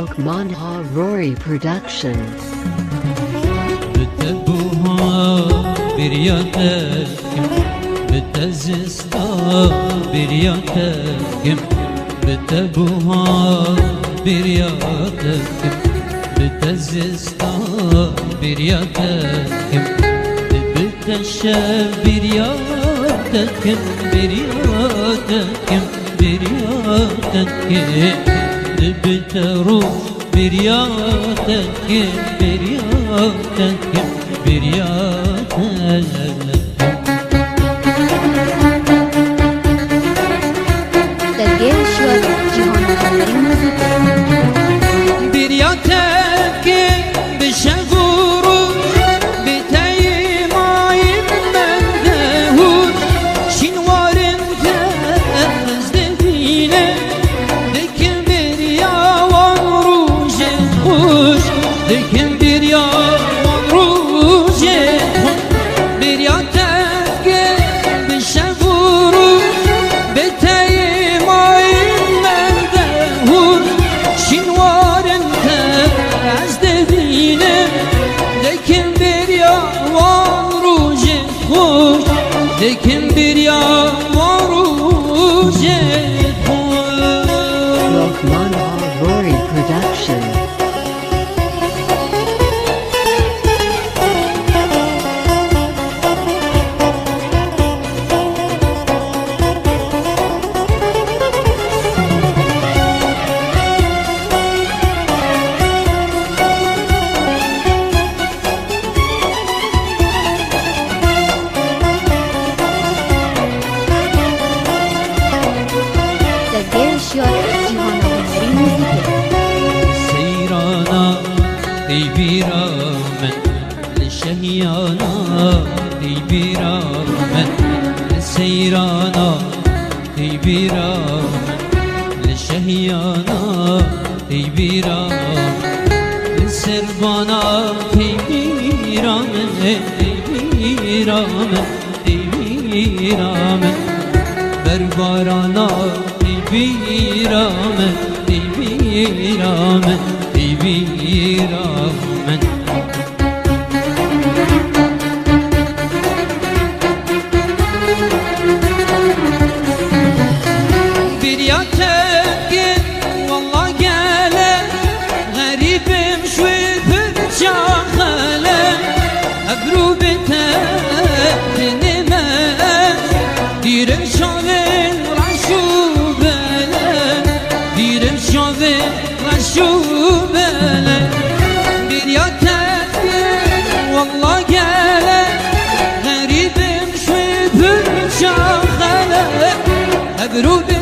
Lokmanha Rory Productions. بتبوها برياتكم بتزستا برياتكم بتبوها برياتكم بتزستا برياتكم بتشف برياتكم برياتكم برياتكم بتروح برياتكم برياتكم برياتكم درگیر شد جهان آفرین موزیک برياتك بشغورو بتايماي من دهور شنوار تزدينه لكن بريا وروج خوش لكن بريا وروج برياتك بشغورو بتايماي من دهور شنوار لكن بريا وروج خوش لكن بريا وروج خوش Lokmanha Rory Productions. درگیر شد جهان آفرین موزیک سيرانا تيبيرا من لشهيانا تيبيرا من سيرانا تيبيرا من لشهيانا تيبيرا سربانا تيبيرا من تيبيرا من تيبيرا من بربارانا تيبيرا من تيبيرا من تيبيرا من برياتك والله قاله غريب مشوي برجاخله أبروبته تنمه دير شاوه رشو بله دير شاوه رشو بله برياتك والله قاله غريب مشوي برجاخله أبروبته